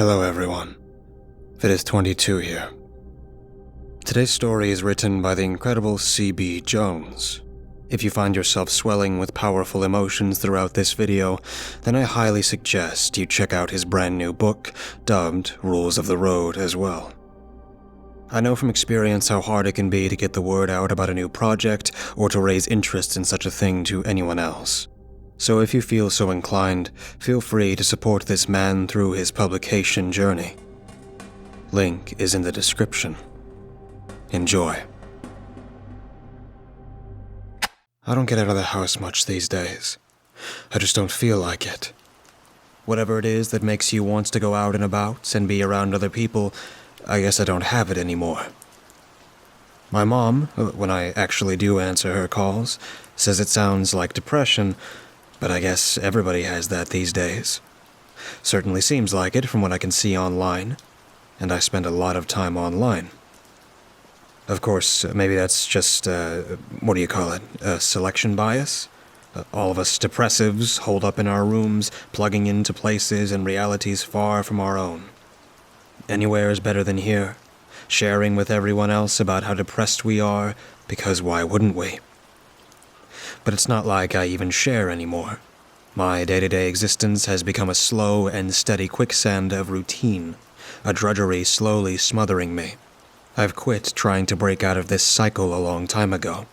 Hello everyone, Fittest22 here. Today's story is written by the incredible C.B. Jones. If you find yourself swelling with powerful emotions throughout this video, then I highly suggest you check out his brand new book, dubbed Rules of the Road as well. I know from experience how hard it can be to get the word out about a new project or to raise interest in such a thing to anyone else. So if you feel so inclined, feel free to support this man through his publication journey. Link is in the description. Enjoy. I don't get out of the house much these days. I just don't feel like it. Whatever it is that makes you want to go out and about and be around other people, I guess I don't have it anymore. My mom, when I actually do answer her calls, says it sounds like depression, but I guess everybody has that these days. Certainly seems like it from what I can see online, and I spend a lot of time online. Of course, maybe that's just, selection bias? All of us depressives holed up in our rooms, plugging into places and realities far from our own. Anywhere is better than here, sharing with everyone else about how depressed we are, because why wouldn't we? But it's not like I even share anymore. My day-to-day existence has become a slow and steady quicksand of routine, a drudgery slowly smothering me. I've quit trying to break out of this cycle a long time ago.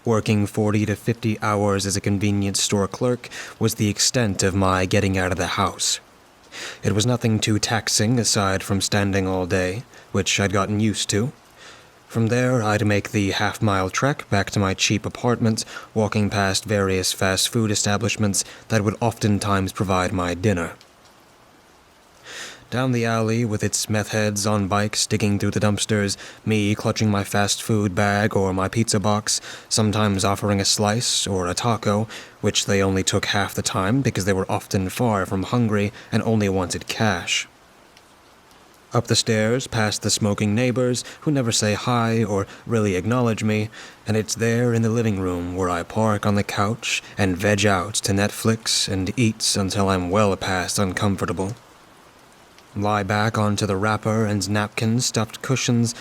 Working 40 to 50 hours as a convenience store clerk was the extent of my getting out of the house. It was nothing too taxing aside from standing all day, which I'd gotten used to. From there, I'd make the half-mile trek back to my cheap apartment, walking past various fast food establishments that would oftentimes provide my dinner. Down the alley with its meth heads on bikes digging through the dumpsters, me clutching my fast food bag or my pizza box, sometimes offering a slice or a taco, which they only took half the time because they were often far from hungry and only wanted cash. Up the stairs, past the smoking neighbors who never say hi or really acknowledge me, and it's there in the living room where I park on the couch and veg out to Netflix and eat until I'm well past uncomfortable. Lie back onto the wrapper and napkin-stuffed cushions,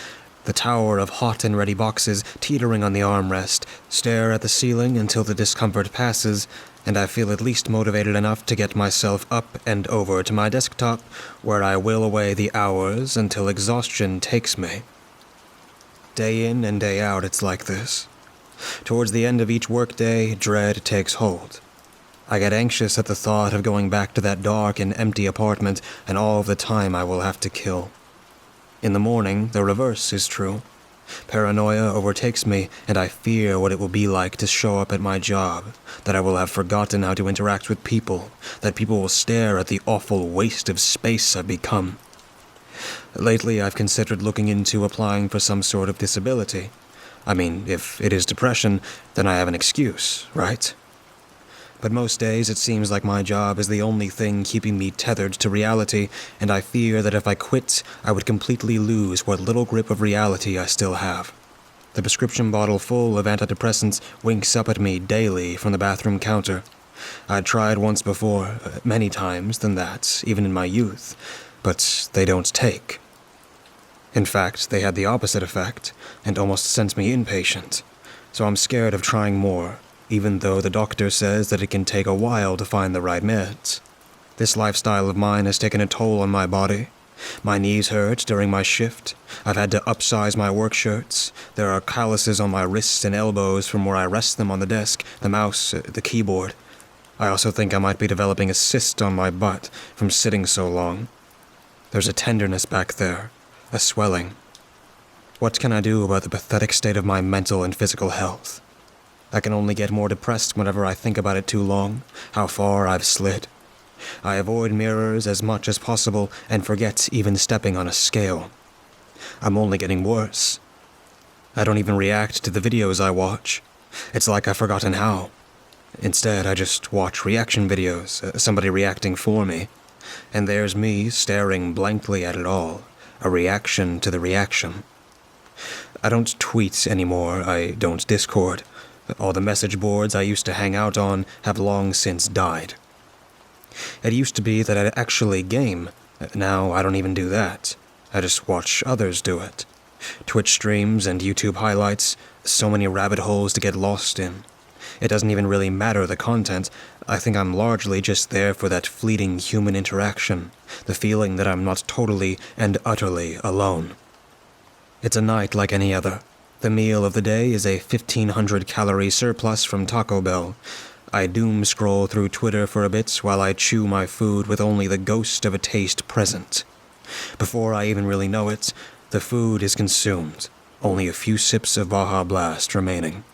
the tower of hot and ready boxes teetering on the armrest, stare at the ceiling until the discomfort passes, and I feel at least motivated enough to get myself up and over to my desktop, where I will away the hours until exhaustion takes me. Day in and day out, it's like this. Towards the end of each workday, dread takes hold. I get anxious at the thought of going back to that dark and empty apartment and all of the time I will have to kill. In the morning, the reverse is true. Paranoia overtakes me, and I fear what it will be like to show up at my job, that I will have forgotten how to interact with people, that people will stare at the awful waste of space I've become. Lately, I've considered looking into applying for some sort of disability. I mean, if it is depression, then I have an excuse, right? But most days it seems like my job is the only thing keeping me tethered to reality, and I fear that if I quit, I would completely lose what little grip of reality I still have. The prescription bottle full of antidepressants winks up at me daily from the bathroom counter. I'd tried once before, many times than that, even in my youth, but they don't take. In fact, they had the opposite effect, and almost sent me inpatient, so I'm scared of trying more, even though the doctor says that it can take a while to find the right meds. This lifestyle of mine has taken a toll on my body. My knees hurt during my shift. I've had to upsize my work shirts. There are calluses on my wrists and elbows from where I rest them on the desk, the mouse, the keyboard. I also think I might be developing a cyst on my butt from sitting so long. There's a tenderness back there, a swelling. What can I do about the pathetic state of my mental and physical health? I can only get more depressed whenever I think about it too long, how far I've slid. I avoid mirrors as much as possible and forget even stepping on a scale. I'm only getting worse. I don't even react to the videos I watch. It's like I've forgotten how. Instead, I just watch reaction videos, somebody reacting for me. And there's me staring blankly at it all, a reaction to the reaction. I don't tweet anymore, I don't Discord. All the message boards I used to hang out on have long since died. It used to be that I'd actually game, Now I don't even do that. I just watch others do it. Twitch streams and YouTube highlights, so many rabbit holes to get lost in. It doesn't even really matter the content. I think I'm largely just there for that fleeting human interaction, the feeling that I'm not totally and utterly alone. It's a night like any other. The meal of the day is a 1,500-calorie surplus from Taco Bell. I doom scroll through Twitter for a bit while I chew my food with only the ghost of a taste present. Before I even really know it, the food is consumed, only a few sips of Baja Blast remaining.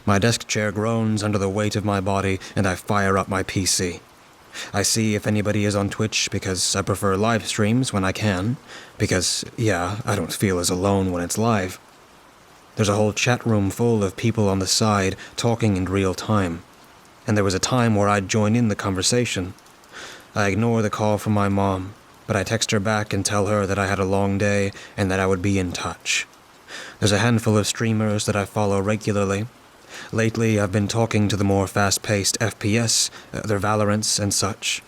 My desk chair groans under the weight of my body, and I fire up my PC. I see if anybody is on Twitch because I prefer live streams when I can, because, yeah, I don't feel as alone when it's live. There's a whole chat room full of people on the side talking in real time, and there was a time where I'd join in the conversation. I ignore the call from my mom, but I text her back and tell her that I had a long day and that I would be in touch. There's a handful of streamers that I follow regularly. Lately, I've been talking to the more fast-paced FPS, their Valorants and such.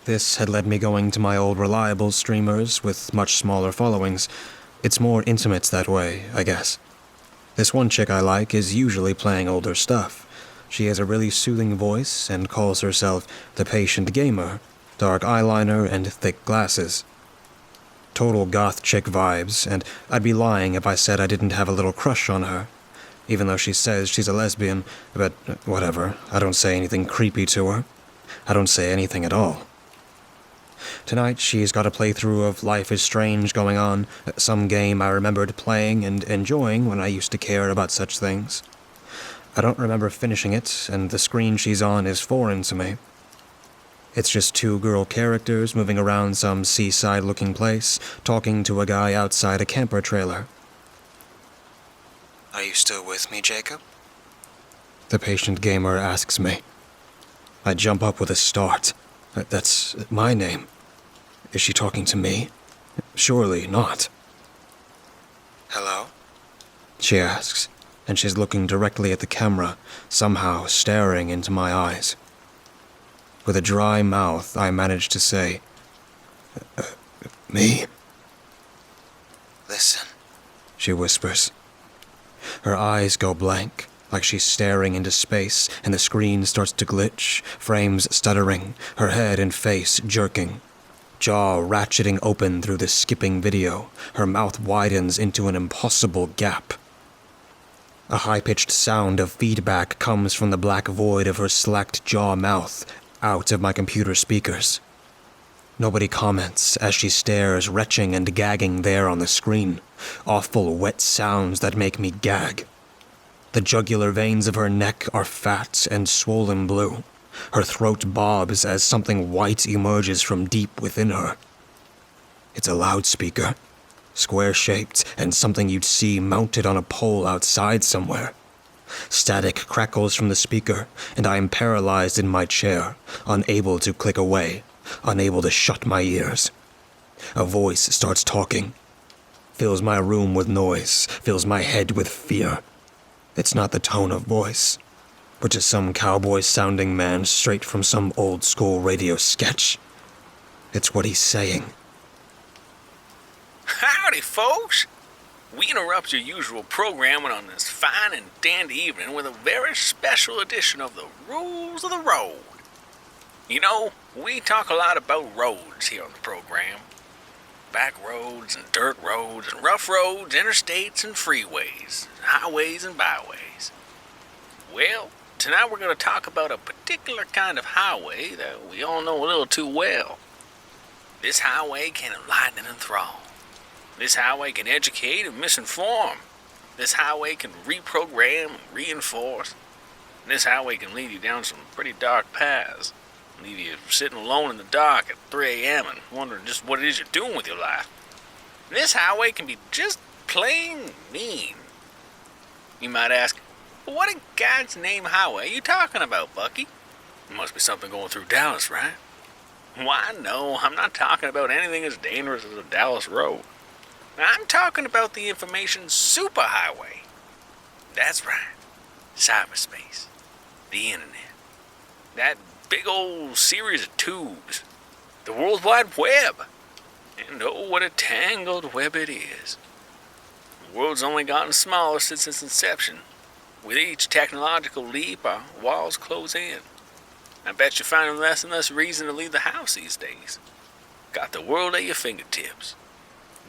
This had led me going to my old reliable streamers with much smaller followings. It's more intimate that way, I guess. This one chick I like is usually playing older stuff. She has a really soothing voice and calls herself the Patient Gamer, dark eyeliner and thick glasses. Total goth chick vibes, and I'd be lying if I said I didn't have a little crush on her. Even though she says she's a lesbian, but whatever, I don't say anything creepy to her. I don't say anything at all. Tonight she's got a playthrough of Life is Strange going on, some game I remembered playing and enjoying when I used to care about such things. I don't remember finishing it, and the screen she's on is foreign to me. It's just two girl characters moving around some seaside-looking place, talking to a guy outside a camper trailer. "Are you still with me, Jacob?" The Patient Gamer asks me. I jump up with a start. That's my name. Is she talking to me? Surely not. "Hello?" she asks, and she's looking directly at the camera, somehow staring into my eyes. With a dry mouth, I manage to say, "Me?" "Listen," she whispers. Her eyes go blank, like she's staring into space, and the screen starts to glitch, frames stuttering, her head and face jerking. Jaw ratcheting open through the skipping video, her mouth widens into an impossible gap. A high-pitched sound of feedback comes from the black void of her slacked jaw mouth, out of my computer speakers. Nobody comments as she stares, retching and gagging there on the screen. Awful, wet sounds that make me gag. The jugular veins of her neck are fat and swollen blue. Her throat bobs as something white emerges from deep within her. It's a loudspeaker, square-shaped and something you'd see mounted on a pole outside somewhere. Static crackles from the speaker, and I am paralyzed in my chair, unable to click away, unable to shut my ears. A voice starts talking, fills my room with noise, fills my head with fear. It's not the tone of voice, but just some cowboy-sounding man straight from some old-school radio sketch. It's what he's saying. Howdy, folks! We interrupt your usual programming on this fine and dandy evening with a very special edition of the Rules of the Road. You know, we talk a lot about roads here on the program. Back roads and dirt roads and rough roads, interstates and freeways, highways and byways. Well, tonight we're going to talk about a particular kind of highway that we all know a little too well. This highway can enlighten and enthrall. This highway can educate and misinform. This highway can reprogram and reinforce. And this highway can lead you down some pretty dark paths. Leave you sitting alone in the dark at 3 a.m. and wondering just what it is you're doing with your life. And this highway can be just plain mean. You might ask, well, what in God's name highway are you talking about, Bucky? It must be something going through Dallas, right? Why, no, I'm not talking about anything as dangerous as a Dallas road. I'm talking about the information superhighway. That's right. Cyberspace. The internet. That big old series of tubes. the World Wide Web. And oh, what a tangled web it is. The world's only gotten smaller since its inception. With each technological leap, our walls close in. I bet you're finding less and less reason to leave the house these days. Got the world at your fingertips.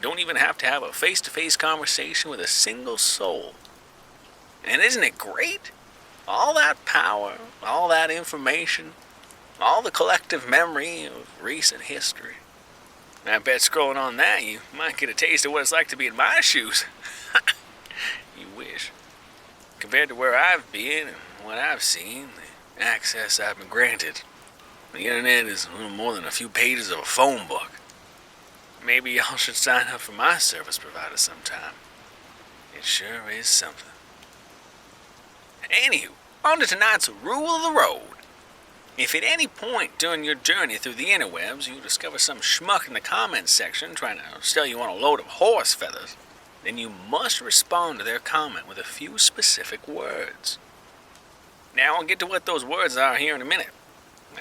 Don't even have to have a face-to-face conversation with a single soul. And isn't it great? All that power, all that information, all the collective memory of recent history. I bet scrolling on that, you might get a taste of what it's like to be in my shoes. You wish. Compared to where I've been and what I've seen, the access I've been granted, the internet is little more than a few pages of a phone book. Maybe y'all should sign up for my service provider sometime. It sure is something. Anywho, on to tonight's Rule of the Road. If at any point during your journey through the interwebs you discover some schmuck in the comments section trying to sell you on a load of horse feathers, then you must respond to their comment with a few specific words. Now I'll get to what those words are here in a minute.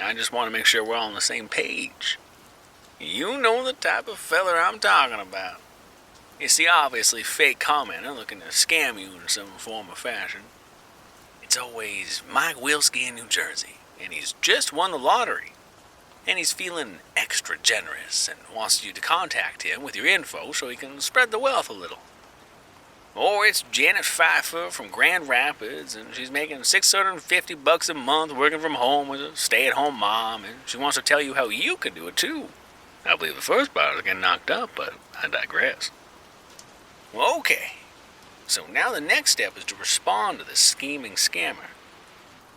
I just want to make sure we're all on the same page. You know the type of feller I'm talking about. It's the obviously fake commenter looking to scam you in some form or fashion. It's always Mike Wilski in New Jersey, and he's just won the lottery. And he's feeling extra generous and wants you to contact him with your info so he can spread the wealth a little. Or it's Janet Pfeiffer from Grand Rapids, and she's making $650 a month working from home as a stay-at-home mom, and she wants to tell you how you can do it too. I believe the first part is getting knocked up, but I digress. Well, okay. So now the next step is to respond to this scheming scammer.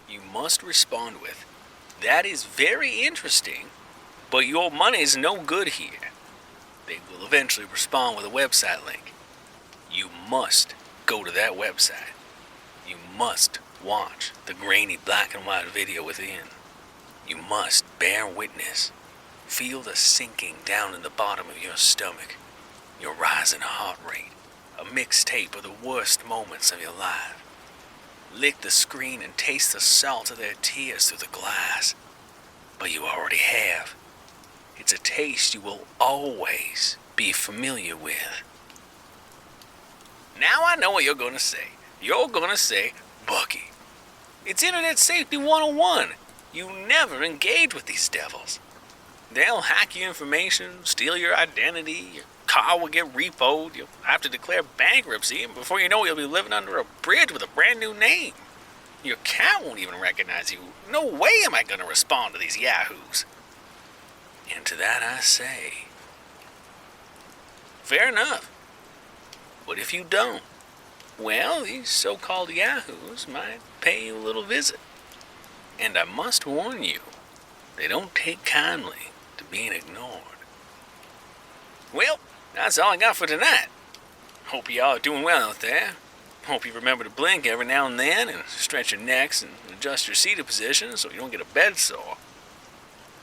You must respond with, "That is very interesting, but your money's no good here." They will eventually respond with a website link. You must go to that website. You must watch the grainy black and white video within. You must bear witness. Feel the sinking down in the bottom of your stomach, your rising heart rate, a mixtape of the worst moments of your life. Lick the screen and taste the salt of their tears through the glass. But you already have. It's a taste you will always be familiar with. Now I know what you're going to say. You're going to say, "Bucky, it's Internet Safety 101. You never engage with these devils. They'll hack your information, steal your identity, your car will get repoed, you'll have to declare bankruptcy, and before you know it, you'll be living under a bridge with a brand new name. Your cat won't even recognize you. No way am I going to respond to these yahoos." And to that I say, fair enough. But if you don't, well, these so-called yahoos might pay you a little visit. And I must warn you, they don't take kindly to being ignored. Well, that's all I got for tonight. Hope y'all are doing well out there. Hope you remember to blink every now and then and stretch your necks and adjust your seated position so you don't get a bed sore.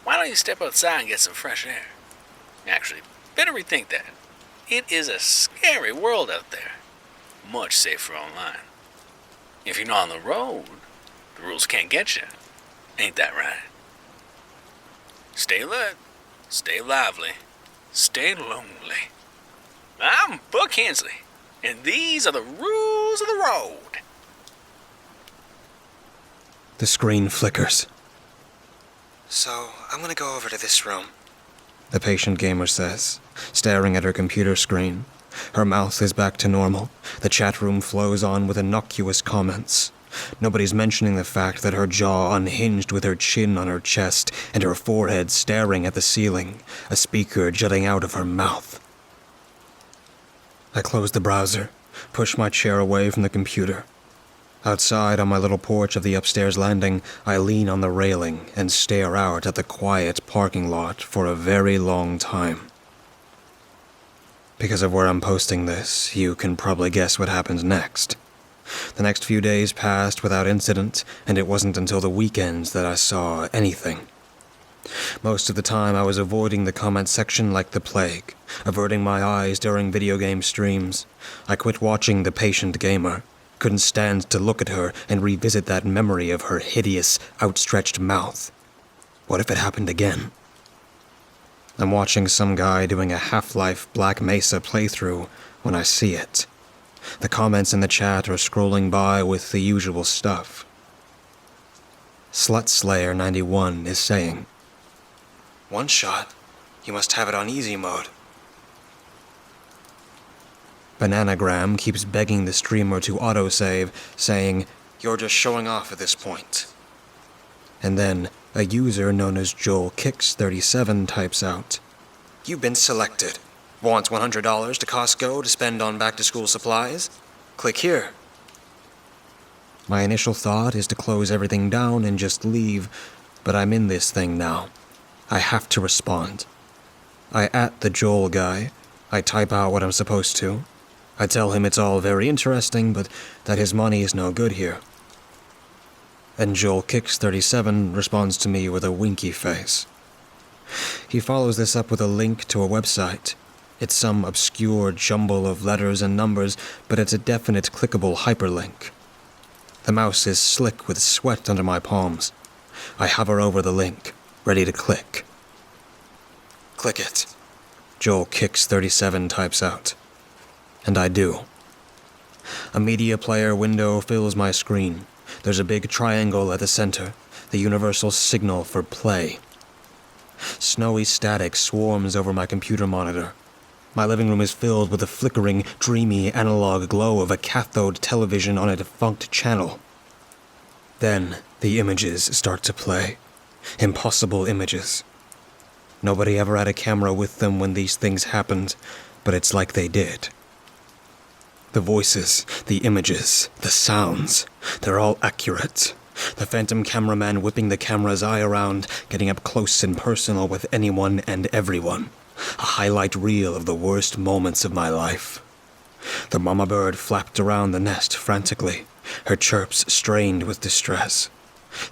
Why don't you step outside and get some fresh air? Actually, better rethink that. It is a scary world out there. Much safer online. If you're not on the road, the rules can't get you. Ain't that right? Stay alert, stay lively, stay lonely. I'm Buck Hensley, and these are the rules of the road. The screen flickers. "So, I'm gonna go over to this room," the patient gamer says, staring at her computer screen. Her mouth is back to normal. The chat room flows on with innocuous comments. Nobody's mentioning the fact that her jaw unhinged with her chin on her chest and her forehead staring at the ceiling, a speaker jutting out of her mouth. I close the browser, push my chair away from the computer. Outside on my little porch of the upstairs landing, I lean on the railing and stare out at the quiet parking lot for a very long time. Because of where I'm posting this, you can probably guess what happens next. The next few days passed without incident, and it wasn't until the weekends that I saw anything. Most of the time I was avoiding the comment section like the plague, averting my eyes during video game streams. I quit watching The Patient Gamer. Couldn't stand to look at her and revisit that memory of her hideous, outstretched mouth. What if it happened again? I'm watching some guy doing a Half-Life Black Mesa playthrough when I see it. The comments in the chat are scrolling by with the usual stuff. Slutslayer91 is saying, "One shot? You must have it on easy mode." Bananagram keeps begging the streamer to autosave, saying, "You're just showing off at this point." And then, a user known as JoelKicks37 types out, "You've been selected. Want $100 to Costco to spend on back-to-school supplies? Click here." My initial thought is to close everything down and just leave, but I'm in this thing now. I have to respond. I at the Joel guy. I type out what I'm supposed to. I tell him it's all very interesting, but that his money is no good here. And JoelKicks37 responds to me with a winky face. He follows this up with a link to a website. It's some obscure jumble of letters and numbers, but it's a definite clickable hyperlink. The mouse is slick with sweat under my palms. I hover over the link, ready to click. "Click it," JoelKicks37 types out. And I do. A media player window fills my screen. There's a big triangle at the center, the universal signal for play. Snowy static swarms over my computer monitor. My living room is filled with the flickering, dreamy analog glow of a cathode television on a defunct channel. Then the images start to play. Impossible images. Nobody ever had a camera with them when these things happened, but it's like they did. The voices, the images, the sounds, they're all accurate. The phantom cameraman whipping the camera's eye around, getting up close and personal with anyone and everyone. A highlight reel of the worst moments of my life. The mama bird flapped around the nest frantically, her chirps strained with distress.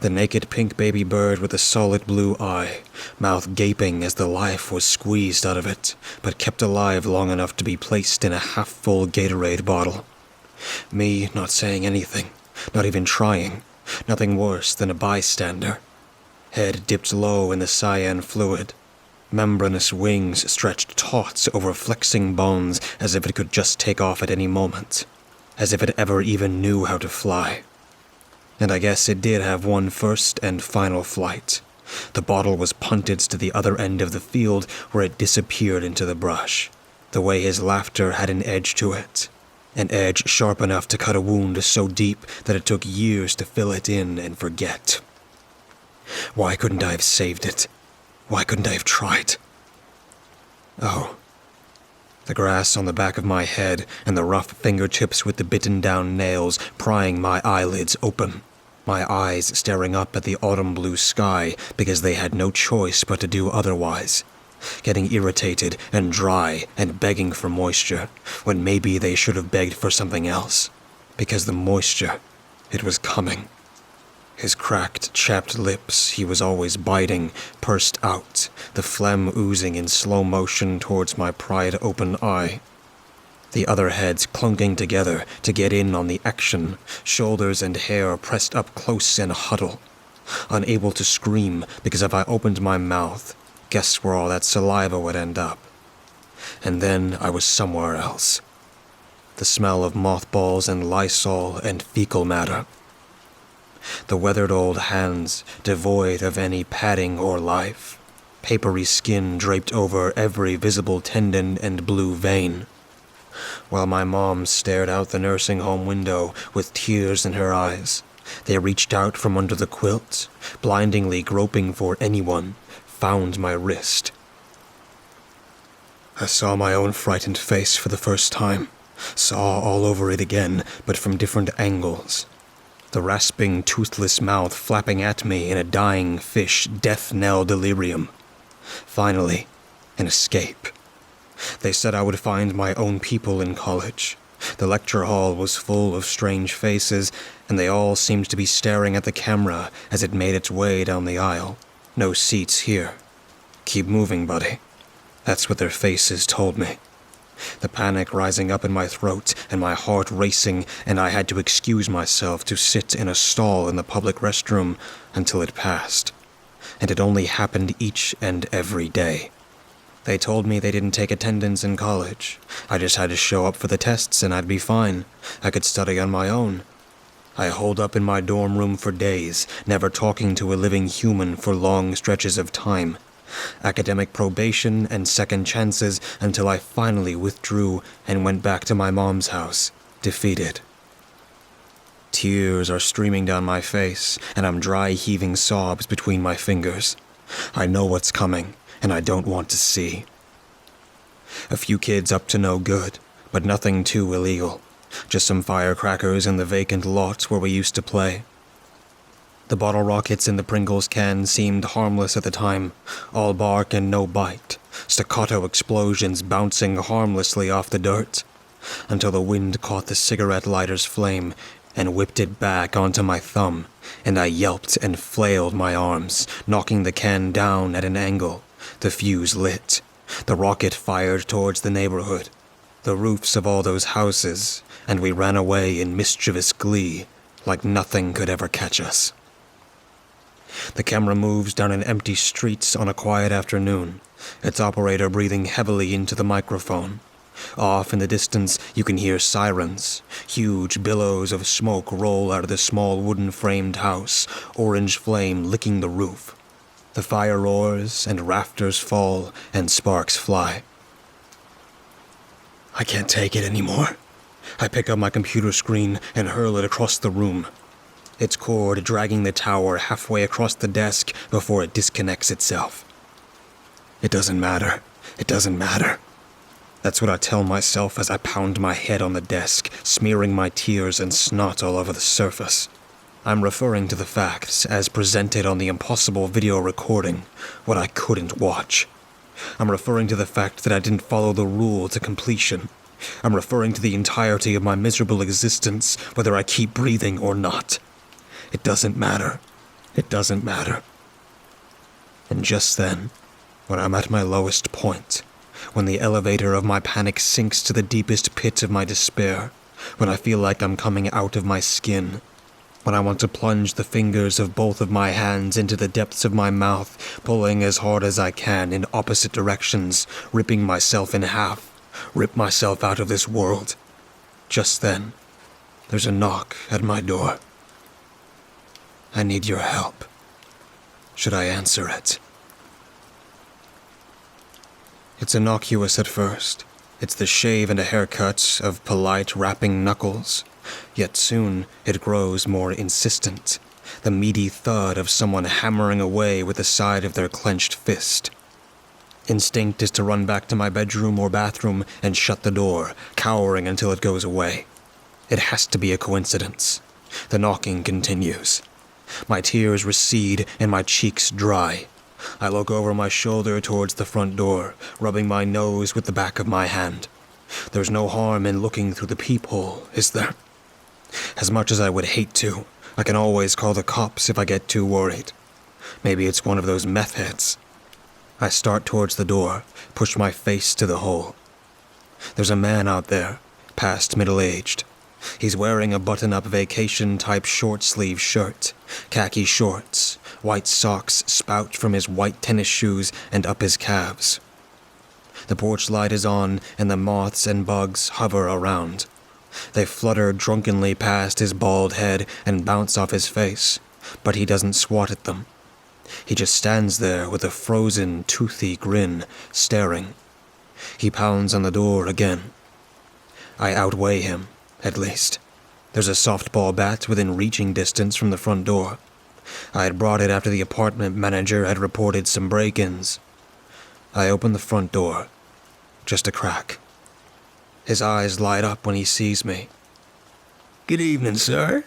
The naked pink baby bird with a solid blue eye, mouth gaping as the life was squeezed out of it, but kept alive long enough to be placed in a half-full Gatorade bottle. Me not saying anything, not even trying, nothing worse than a bystander. Head dipped low in the cyan fluid. Membranous wings stretched taut over flexing bones as if it could just take off at any moment. As if it ever even knew how to fly. And I guess it did have one first and final flight. The bottle was punted to the other end of the field where it disappeared into the brush. The way his laughter had an edge to it. An edge sharp enough to cut a wound so deep that it took years to fill it in and forget. Why couldn't I have saved it? Why couldn't I have tried? Oh. The grass on the back of my head and the rough fingertips with the bitten-down nails prying my eyelids open. My eyes staring up at the autumn blue sky because they had no choice but to do otherwise. Getting irritated and dry and begging for moisture, when maybe they should have begged for something else. Because the moisture, it was coming. His cracked, chapped lips he was always biting, pursed out, the phlegm oozing in slow motion towards my pried-open eye. The other heads clunking together to get in on the action, shoulders and hair pressed up close in a huddle. Unable to scream because if I opened my mouth, guess where all that saliva would end up. And then I was somewhere else. The smell of mothballs and Lysol and fecal matter. The weathered old hands, devoid of any padding or life. Papery skin draped over every visible tendon and blue vein. While my mom stared out the nursing home window with tears in her eyes, they reached out from under the quilt, blindingly groping for anyone, found my wrist. I saw my own frightened face for the first time, saw all over it again, but from different angles. The rasping, toothless mouth flapping at me in a dying fish death knell delirium. Finally, an escape. They said I would find my own people in college. The lecture hall was full of strange faces, and they all seemed to be staring at the camera as it made its way down the aisle. No seats here. Keep moving, buddy. That's what their faces told me. The panic rising up in my throat and my heart racing, and I had to excuse myself to sit in a stall in the public restroom until it passed. And it only happened each and every day. They told me they didn't take attendance in college. I just had to show up for the tests and I'd be fine. I could study on my own. I holed up in my dorm room for days, never talking to a living human for long stretches of time. Academic probation and second chances until I finally withdrew and went back to my mom's house, defeated. Tears are streaming down my face, and I'm dry heaving sobs between my fingers. I know what's coming, and I don't want to see. A few kids up to no good, but nothing too illegal. Just some firecrackers in the vacant lot where we used to play. The bottle rockets in the Pringles can seemed harmless at the time, all bark and no bite, staccato explosions bouncing harmlessly off the dirt, until the wind caught the cigarette lighter's flame and whipped it back onto my thumb, and I yelped and flailed my arms, knocking the can down at an angle. The fuse lit. The rocket fired towards the neighborhood, the roofs of all those houses, and we ran away in mischievous glee, like nothing could ever catch us. The camera moves down an empty street on a quiet afternoon, its operator breathing heavily into the microphone. Off in the distance, you can hear sirens. Huge billows of smoke roll out of the small wooden-framed house, orange flame licking the roof. The fire roars, and rafters fall, and sparks fly. I can't take it anymore. I pick up my computer screen and hurl it across the room, its cord dragging the tower halfway across the desk before it disconnects itself. It doesn't matter. It doesn't matter. That's what I tell myself as I pound my head on the desk, smearing my tears and snot all over the surface. I'm referring to the facts as presented on the impossible video recording, what I couldn't watch. I'm referring to the fact that I didn't follow the rule to completion. I'm referring to the entirety of my miserable existence, whether I keep breathing or not. It doesn't matter. It doesn't matter. And just then, when I'm at my lowest point, when the elevator of my panic sinks to the deepest pit of my despair, when I feel like I'm coming out of my skin, when I want to plunge the fingers of both of my hands into the depths of my mouth, pulling as hard as I can in opposite directions, ripping myself in half, rip myself out of this world. Just then, there's a knock at my door. I need your help. Should I answer it? It's innocuous at first. It's the shave and a haircut of polite rapping knuckles. Yet soon it grows more insistent, the meaty thud of someone hammering away with the side of their clenched fist. Instinct is to run back to my bedroom or bathroom and shut the door, cowering until it goes away. It has to be a coincidence. The knocking continues. My tears recede and my cheeks dry. I look over my shoulder towards the front door, rubbing my nose with the back of my hand. There's no harm in looking through the peephole, is there? As much as I would hate to, I can always call the cops if I get too worried. Maybe it's one of those meth heads. I start towards the door, push my face to the hole. There's a man out there, past middle-aged. He's wearing a button-up vacation-type short-sleeve shirt, khaki shorts, white socks spout from his white tennis shoes and up his calves. The porch light is on, and the moths and bugs hover around. They flutter drunkenly past his bald head and bounce off his face, but he doesn't swat at them. He just stands there with a frozen, toothy grin, staring. He pounds on the door again. I outweigh him, at least. There's a softball bat within reaching distance from the front door. I had brought it after the apartment manager had reported some break-ins. I open the front door. Just a crack. His eyes light up when he sees me. "Good evening, sir."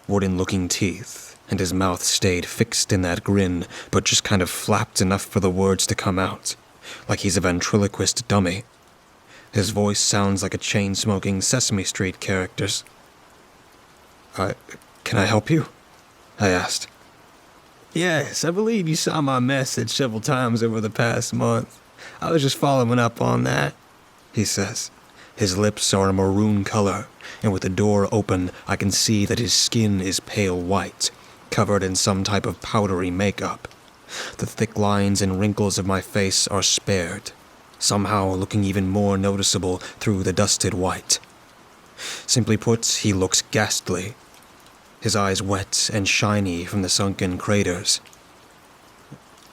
Wooden-looking teeth, and his mouth stayed fixed in that grin, but just kind of flapped enough for the words to come out, like he's a ventriloquist dummy. His voice sounds like a chain-smoking Sesame Street character's. Can I help you?" I asked. "Yes, I believe you saw my message several times over the past month. I was just following up on that," he says. His lips are a maroon color, and with the door open, I can see that his skin is pale white, covered in some type of powdery makeup. The thick lines and wrinkles of my face are spared, somehow looking even more noticeable through the dusted white. Simply put, he looks ghastly, his eyes wet and shiny from the sunken craters.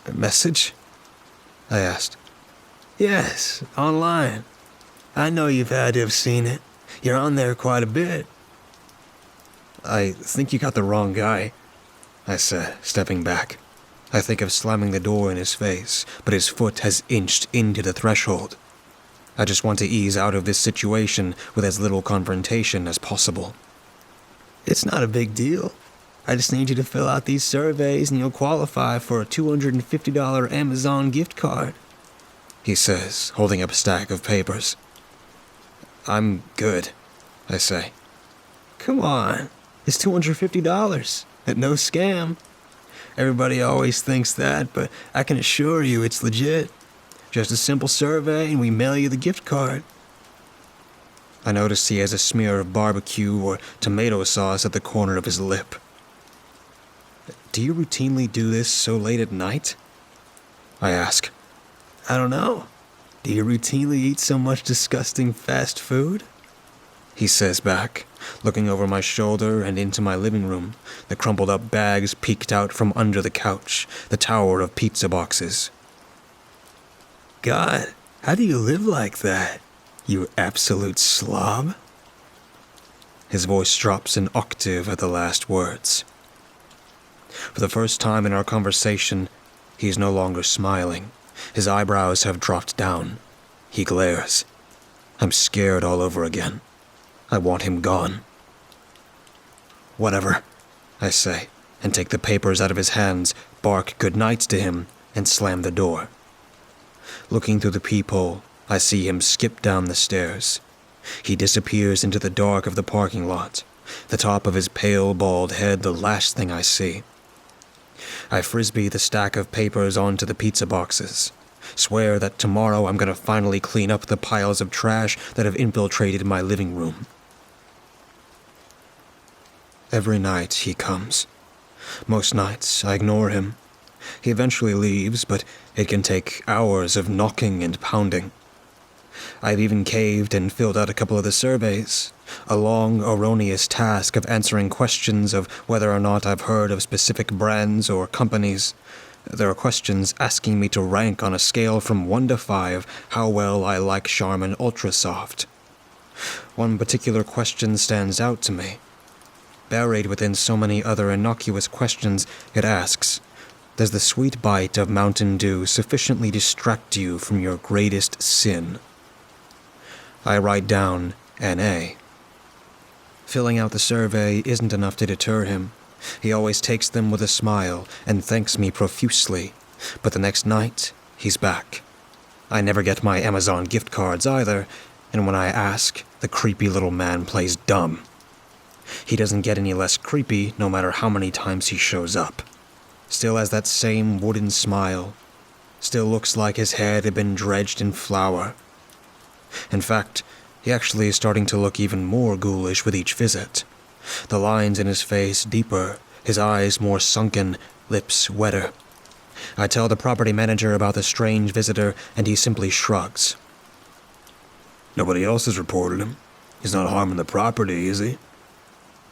"A message?" I asked. Yes, online. I know you've had to have seen it. You're on there quite a bit. "I think you got the wrong guy," I said, stepping back. I think of slamming the door in his face, but his foot has inched into the threshold. I just want to ease out of this situation with as little confrontation as possible. It's not a big deal. I just need you to fill out these surveys and you'll qualify for a $250 Amazon gift card, he says, holding up a stack of papers. "I'm good," I say. Come on, it's $250. And no scam. Everybody always thinks that, but I can assure you it's legit. Just a simple survey and we mail you the gift card. I notice he has a smear of barbecue or tomato sauce at the corner of his lip. "Do you routinely do this so late at night?" I ask. I don't know. Do you routinely eat so much disgusting fast food? He says back, looking over my shoulder and into my living room, the crumpled up bags peeked out from under the couch, the tower of pizza boxes. God, how do you live like that? You absolute slob? His voice drops an octave at the last words. For the first time in our conversation, he is no longer smiling. His eyebrows have dropped down. He glares. I'm scared all over again. I want him gone. "Whatever," I say, and take the papers out of his hands, bark good nights to him, and slam the door. Looking through the peephole, I see him skip down the stairs. He disappears into the dark of the parking lot, the top of his pale, bald head the last thing I see. I frisbee the stack of papers onto the pizza boxes. Swear that tomorrow I'm going to finally clean up the piles of trash that have infiltrated my living room. Every night he comes. Most nights I ignore him. He eventually leaves, but it can take hours of knocking and pounding. I've even caved and filled out a couple of the surveys, a long, erroneous task of answering questions of whether or not I've heard of specific brands or companies. There are questions asking me to rank on a scale from 1 to 5 how well I like Charmin Ultra Soft. One particular question stands out to me. Buried within so many other innocuous questions, it asks, does the sweet bite of Mountain Dew sufficiently distract you from your greatest sin? I write down NA. Filling out the survey isn't enough to deter him. He always takes them with a smile and thanks me profusely, but the next night, he's back. I never get my Amazon gift cards either, and when I ask, the creepy little man plays dumb. He doesn't get any less creepy no matter how many times he shows up. Still has that same wooden smile. Still looks like his head had been dredged in flour. In fact, he actually is starting to look even more ghoulish with each visit. The lines in his face deeper, his eyes more sunken, lips wetter. I tell the property manager about the strange visitor, and he simply shrugs. Nobody else has reported him. He's not harming the property, is he?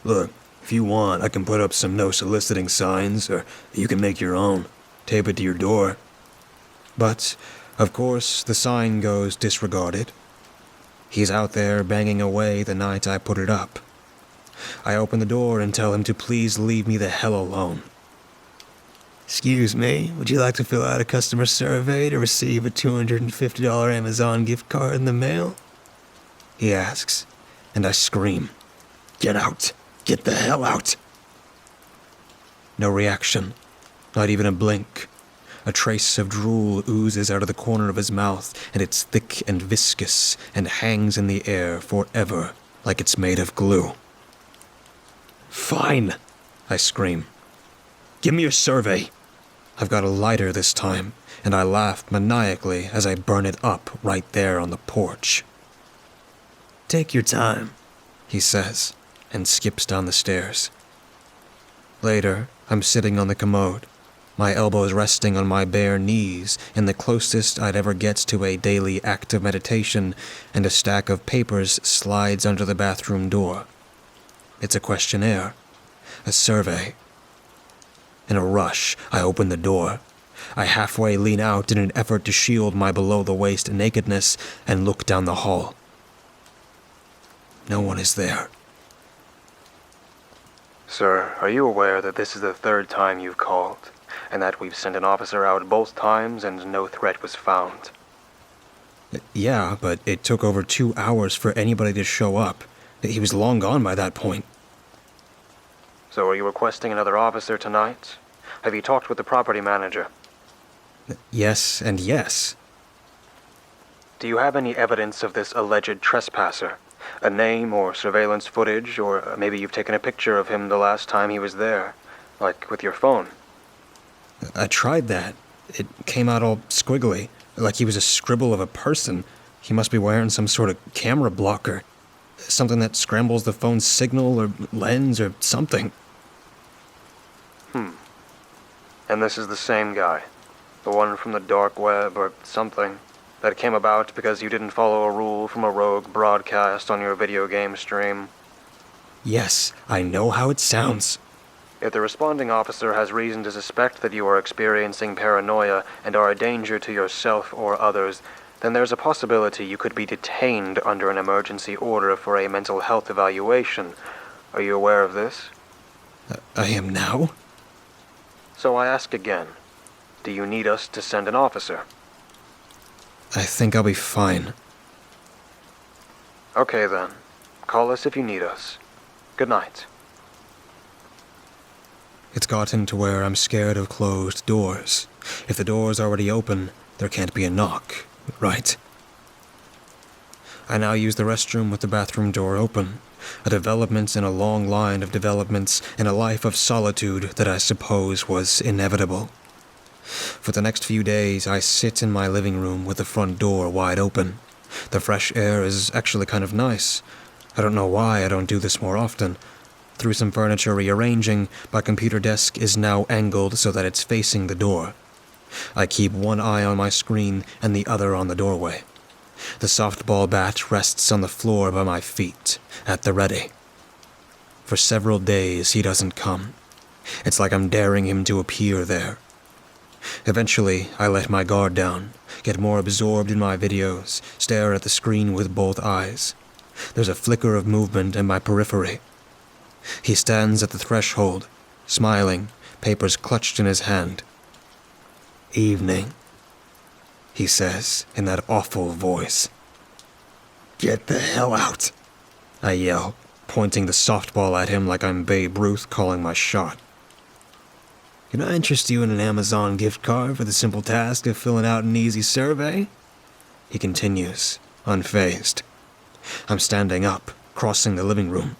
Look, if you want, I can put up some no soliciting signs, or you can make your own. Tape it to your door. But, of course, the sign goes disregarded. He's out there banging away the night I put it up. I open the door and tell him to please leave me the hell alone. Excuse me, would you like to fill out a customer survey to receive a $250 Amazon gift card in the mail? He asks, and I scream. Get out! Get the hell out! No reaction, not even a blink. A trace of drool oozes out of the corner of his mouth, and it's thick and viscous and hangs in the air forever like it's made of glue. Fine, I scream. Give me your survey. I've got a lighter this time, and I laugh maniacally as I burn it up right there on the porch. Take your time, he says, and skips down the stairs. Later, I'm sitting on the commode. my elbows resting on my bare knees in the closest I'd ever get to a daily act of meditation, and a stack of papers slides under the bathroom door. It's a questionnaire, a survey. In a rush, I open the door. I halfway lean out in an effort to shield my below-the-waist nakedness and look down the hall. No one is there. Sir, are you aware that this is the third time you've called, and that we've sent an officer out both times and no threat was found? Yeah, but it took over 2 hours for anybody to show up. He was long gone by that point. So are you requesting another officer tonight? Have you talked with the property manager? Yes and yes. Do you have any evidence of this alleged trespasser? A name or surveillance footage, or maybe you've taken a picture of him the last time he was there, like with your phone? I tried that. It came out all squiggly, like he was a scribble of a person. He must be wearing some sort of camera blocker. Something that scrambles the phone's signal or lens or something. And this is the same guy? The one from the dark web or something? That came about because you didn't follow a rule from a rogue broadcast on your video game stream? Yes, I know how it sounds. If the responding officer has reason to suspect that you are experiencing paranoia and are a danger to yourself or others, then there's a possibility you could be detained under an emergency order for a mental health evaluation. Are you aware of this? I am now? So I ask again, do you need us to send an officer? I think I'll be fine. Okay then. Call us if you need us. Good night. It's gotten to where I'm scared of closed doors. If the door's already open, there can't be a knock, right? I now use the restroom with the bathroom door open, a development in a long line of developments in a life of solitude that I suppose was inevitable. For the next few days, I sit in my living room with the front door wide open. The fresh air is actually kind of nice. I don't know why I don't do this more often. Through some furniture rearranging, my computer desk is now angled so that it's facing the door. I keep one eye on my screen and the other on the doorway. The softball bat rests on the floor by my feet, at the ready. For several days, he doesn't come. It's like I'm daring him to appear there. Eventually, I let my guard down, get more absorbed in my videos, stare at the screen with both eyes. There's a flicker of movement in my periphery. He stands at the threshold, smiling, papers clutched in his hand. Evening, he says in that awful voice. Get the hell out, I yell, pointing the softball at him like I'm Babe Ruth calling my shot. Can I interest you in an Amazon gift card for the simple task of filling out an easy survey? He continues, unfazed. I'm standing up, crossing the living room.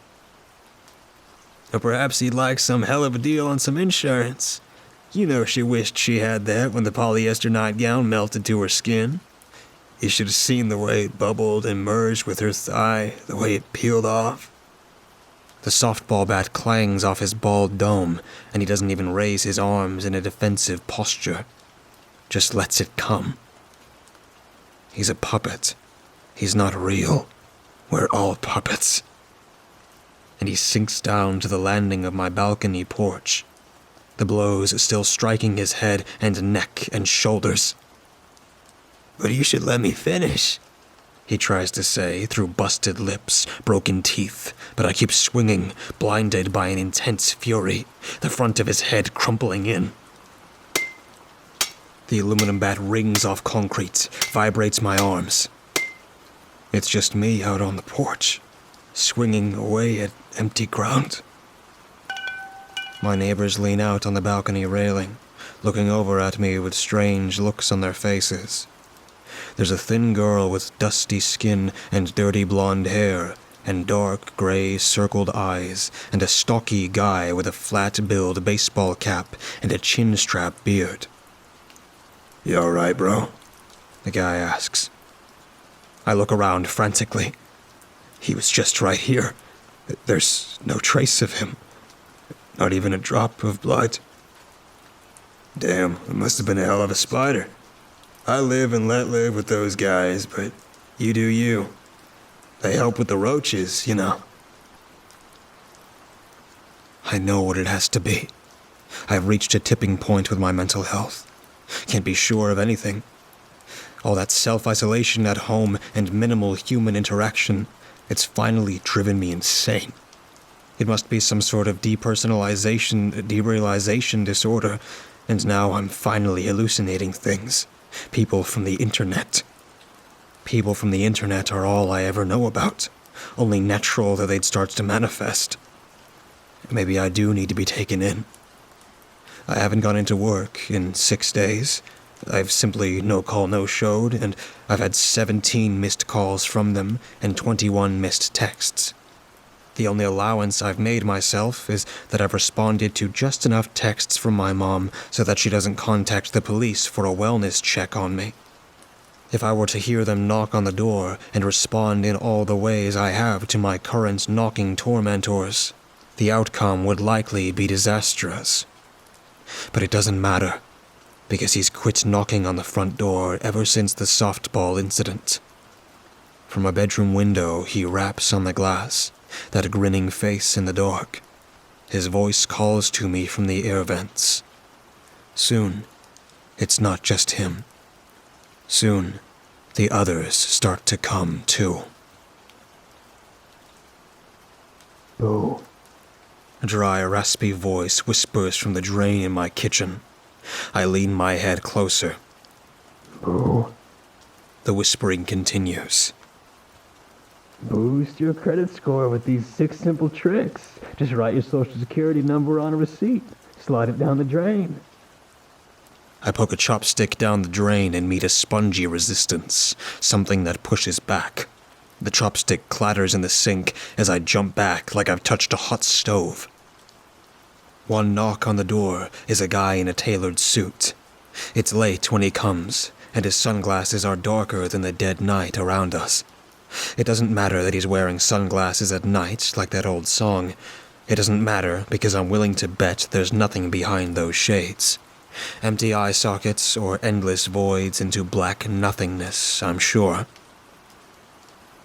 Or perhaps he'd like some hell of a deal on some insurance. You know she wished she had that when the polyester nightgown melted to her skin. You should have seen the way it bubbled and merged with her thigh, the way it peeled off. The softball bat clangs off his bald dome, and he doesn't even raise his arms in a defensive posture. Just lets it come. He's a puppet. He's not real. We're all puppets. And he sinks down to the landing of my balcony porch, the blows still striking his head and neck and shoulders. But you should let me finish, he tries to say through busted lips, broken teeth, but I keep swinging, blinded by an intense fury, the front of his head crumpling in. The aluminum bat rings off concrete, vibrates my arms. It's just me out on the porch, swinging away at empty ground. My neighbors lean out on the balcony railing, looking over at me with strange looks on their faces. There's a thin girl with dusty skin and dirty blonde hair, and dark gray circled eyes, and a stocky guy with a flat-billed baseball cap and a chin-strap beard. You alright, bro? The guy asks. I look around frantically. He was just right here. There's no trace of him. Not even a drop of blood. Damn, it must have been a hell of a spider. I live and let live with those guys, but you do you. They help with the roaches, you know. I know what it has to be. I've reached a tipping point with my mental health. Can't be sure of anything. All that self-isolation at home and minimal human interaction, it's finally driven me insane. It must be some sort of derealization disorder, and now I'm finally hallucinating things. People from the internet. People from the internet are all I ever know about. Only natural that they'd start to manifest. Maybe I do need to be taken in. I haven't gone into work in 6 days. I've simply no-call, no-showed, and I've had 17 missed calls from them and 21 missed texts. The only allowance I've made myself is that I've responded to just enough texts from my mom so that she doesn't contact the police for a wellness check on me. If I were to hear them knock on the door and respond in all the ways I have to my current knocking tormentors, the outcome would likely be disastrous. But it doesn't matter, because he's quit knocking on the front door ever since the softball incident. From a bedroom window, he raps on the glass, that grinning face in the dark. His voice calls to me from the air vents. Soon, it's not just him. Soon, the others start to come too. Boo. A dry, raspy voice whispers from the drain in my kitchen. I lean my head closer. Boo. The whispering continues. Boost your credit score with these 6 simple tricks. Just write your social security number on a receipt. Slide it down the drain. I poke a chopstick down the drain and meet a spongy resistance, something that pushes back. The chopstick clatters in the sink as I jump back like I've touched a hot stove. One knock on the door is a guy in a tailored suit. It's late when he comes, and his sunglasses are darker than the dead night around us. It doesn't matter that he's wearing sunglasses at night, like that old song. It doesn't matter because I'm willing to bet there's nothing behind those shades. Empty eye sockets or endless voids into black nothingness, I'm sure.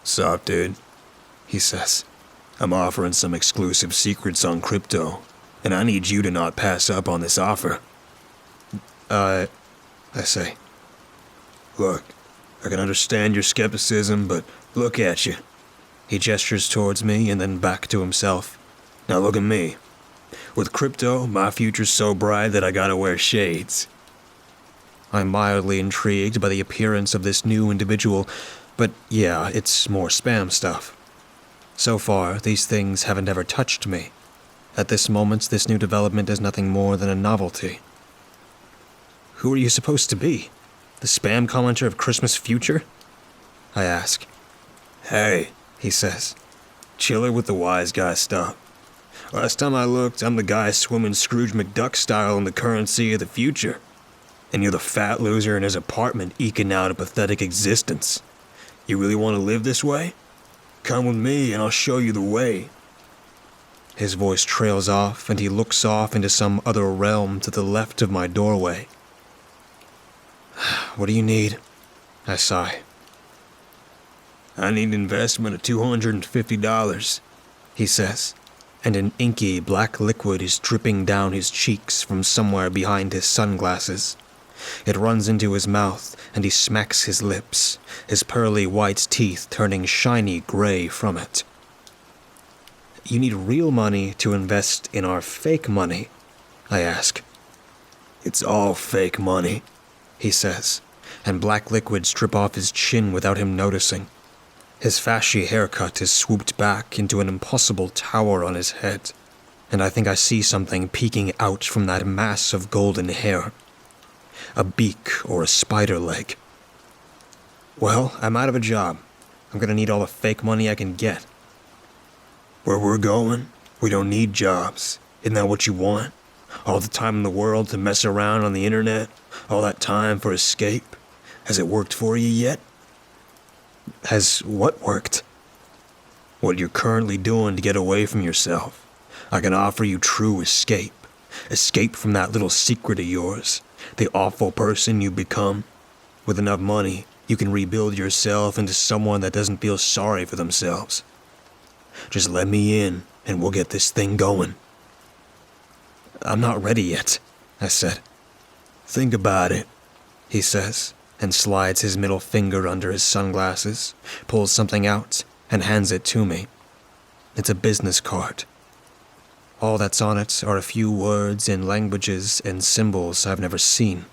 Sup, dude? He says. I'm offering some exclusive secrets on crypto, and I need you to not pass up on this offer. I say. Look, I can understand your skepticism, but look at you. He gestures towards me and then back to himself. Now look at me. With crypto, my future's so bright that I gotta wear shades. I'm mildly intrigued by the appearance of this new individual, but yeah, it's more spam stuff. So far, these things haven't ever touched me. At this moment, this new development is nothing more than a novelty. Who are you supposed to be? The spam commenter of Christmas Future? I ask. Hey, He says. chiller with the wise guy stuff. Last time I looked, I'm the guy swimming Scrooge McDuck style in the currency of the future. And you're the fat loser in his apartment eking out a pathetic existence. You really want to live this way? Come with me and I'll show you the way. His voice trails off and he looks off into some other realm to the left of my doorway. What do you need? I sigh. I need an investment of $250, He says, and an inky black liquid is dripping down his cheeks from somewhere behind his sunglasses. It runs into his mouth, and he smacks his lips, his pearly white teeth turning shiny gray from it. You need real money to invest in our fake money, I ask. It's all fake money, He says, and black liquids drip off his chin without him noticing. His fashy haircut is swooped back into an impossible tower on his head, and I think I see something peeking out from that mass of golden hair. A beak or a spider leg. Well, I'm out of a job. I'm gonna need all the fake money I can get. Where we're going, we don't need jobs. Isn't that what you want? All the time in the world to mess around on the internet? All that time for escape? Has it worked for you yet? Has what worked? What you're currently doing to get away from yourself. I can offer you true escape. Escape from that little secret of yours, the awful person you become. With enough money, you can rebuild yourself into someone that doesn't feel sorry for themselves. Just let me in, and we'll get this thing going." "I'm not ready yet," I said. "Think about it," he says, and slides his middle finger under his sunglasses, pulls something out, and hands it to me. It's a business card. All that's on it are a few words in languages and symbols I've never seen.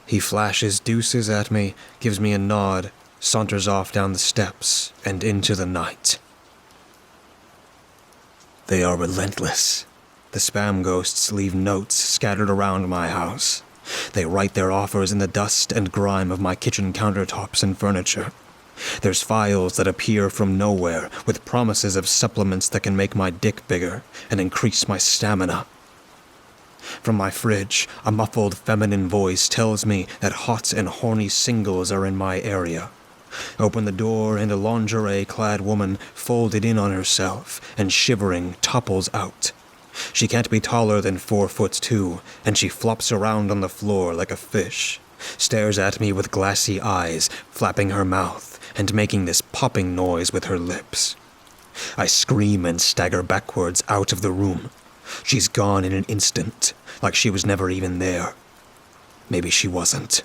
He flashes deuces at me, gives me a nod, saunters off down the steps and into the night. They are relentless. The spam ghosts leave notes scattered around my house. They write their offers in the dust and grime of my kitchen countertops and furniture. There's files that appear from nowhere with promises of supplements that can make my dick bigger and increase my stamina. From my fridge, a muffled feminine voice tells me that hot and horny singles are in my area. Open the door and a lingerie-clad woman, folded in on herself and shivering, topples out. She can't be taller than 4'2", and she flops around on the floor like a fish, stares at me with glassy eyes, flapping her mouth and making this popping noise with her lips. I scream and stagger backwards out of the room. She's gone in an instant, like she was never even there. Maybe she wasn't.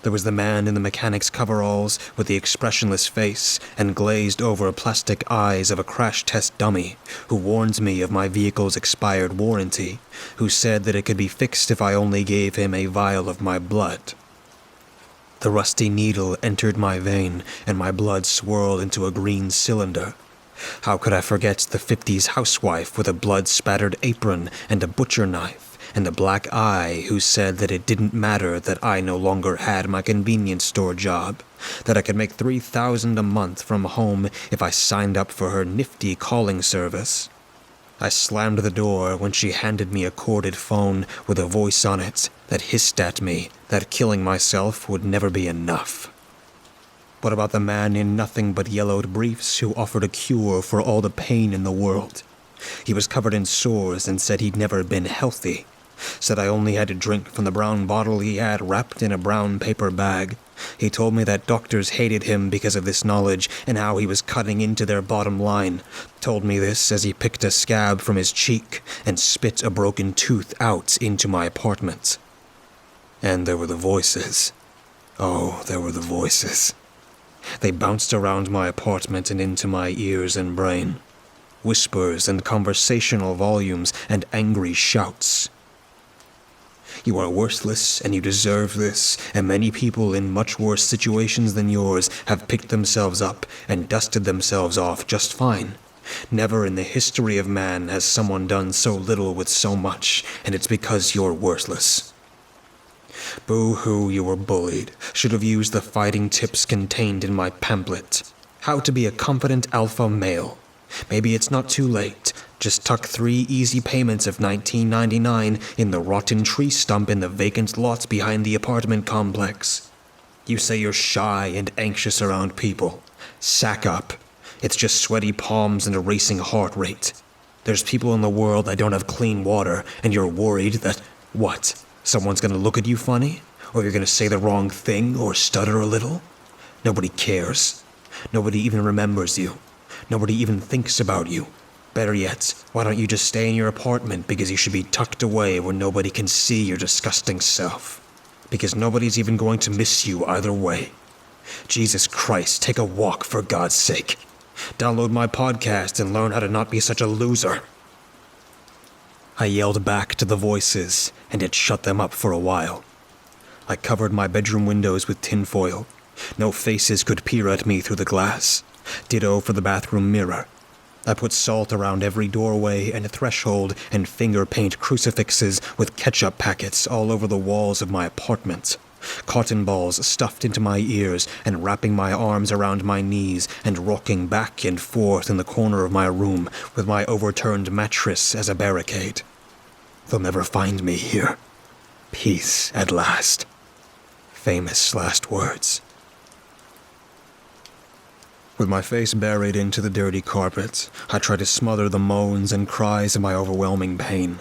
There was the man in the mechanic's coveralls with the expressionless face and glazed-over plastic eyes of a crash test dummy who warns me of my vehicle's expired warranty, who said that it could be fixed if I only gave him a vial of my blood. The rusty needle entered my vein and my blood swirled into a green cylinder. How could I forget the 50s housewife with a blood-spattered apron and a butcher knife, and a black eye who said that it didn't matter that I no longer had my convenience store job, that I could make $3,000 a month from home if I signed up for her nifty calling service. I slammed the door when she handed me a corded phone with a voice on it that hissed at me that killing myself would never be enough. What about the man in nothing but yellowed briefs who offered a cure for all the pain in the world? He was covered in sores and said he'd never been healthy. Said I only had to drink from the brown bottle he had wrapped in a brown paper bag. He told me that doctors hated him because of this knowledge and how he was cutting into their bottom line. Told me this as he picked a scab from his cheek and spit a broken tooth out into my apartment. And there were the voices. Oh, there were the voices. They bounced around my apartment and into my ears and brain. Whispers and conversational volumes and angry shouts. You are worthless and you deserve this, and many people in much worse situations than yours have picked themselves up and dusted themselves off just fine. Never in the history of man has someone done so little with so much, and it's because you're worthless. Boo-hoo, you were bullied. Should have used the fighting tips contained in my pamphlet. How to be a confident alpha male. Maybe it's not too late. Just tuck 3 easy payments of $19.99 in the rotten tree stump in the vacant lots behind the apartment complex. You say you're shy and anxious around people. Sack up. It's just sweaty palms and a racing heart rate. There's people in the world that don't have clean water, and you're worried that, what, someone's gonna look at you funny? Or you're gonna say the wrong thing or stutter a little? Nobody cares. Nobody even remembers you. Nobody even thinks about you. Better yet, why don't you just stay in your apartment because you should be tucked away where nobody can see your disgusting self? Because nobody's even going to miss you either way. Jesus Christ, take a walk for God's sake. Download my podcast and learn how to not be such a loser. I yelled back to the voices, and it shut them up for a while. I covered my bedroom windows with tinfoil. No faces could peer at me through the glass. Ditto for the bathroom mirror. I put salt around every doorway and threshold and finger paint crucifixes with ketchup packets all over the walls of my apartment. Cotton balls stuffed into my ears and wrapping my arms around my knees and rocking back and forth in the corner of my room with my overturned mattress as a barricade. They'll never find me here. Peace at last. Famous last words. With my face buried into the dirty carpet, I try to smother the moans and cries of my overwhelming pain.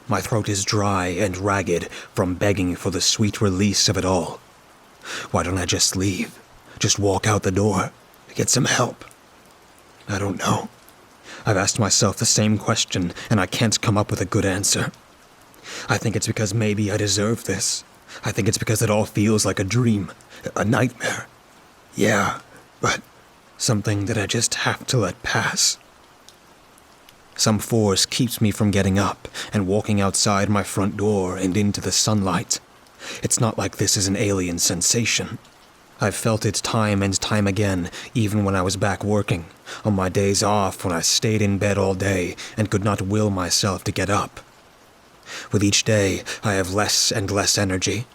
My throat is dry and ragged from begging for the sweet release of it all. Why don't I just leave? Just walk out the door? Get some help? I don't know. I've asked myself the same question, and I can't come up with a good answer. I think it's because maybe I deserve this. I think it's because it all feels like a dream, a nightmare. Yeah, but something that I just have to let pass. Some force keeps me from getting up and walking outside my front door and into the sunlight. It's not like this is an alien sensation. I've felt it time and time again, even when I was back working, on my days off when I stayed in bed all day and could not will myself to get up. With each day, I have less and less energy.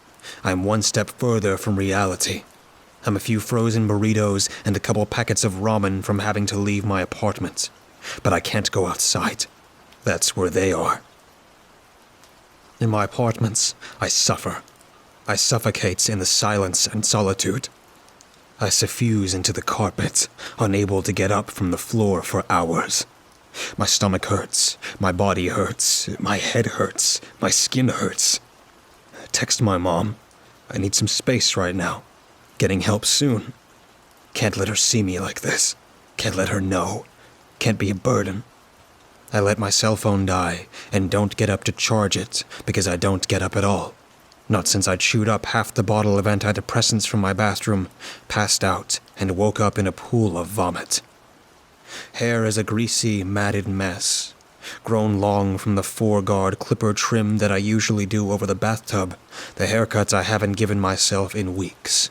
I'm one step further from reality. I'm a few frozen burritos and a couple packets of ramen from having to leave my apartment. But I can't go outside. That's where they are. In my apartments, I suffer. I suffocate in the silence and solitude. I suffuse into the carpet, unable to get up from the floor for hours. My stomach hurts, my body hurts, my head hurts, my skin hurts. Text my mom. I need some space right now. Getting help soon. Can't let her see me like this. Can't let her know. Can't be a burden. I let my cell phone die and don't get up to charge it because I don't get up at all. Not since I chewed up half the bottle of antidepressants from my bathroom, passed out, and woke up in a pool of vomit. Hair is a greasy, matted mess. Grown long from the 4-guard clipper trim that I usually do over the bathtub, the haircuts I haven't given myself in weeks.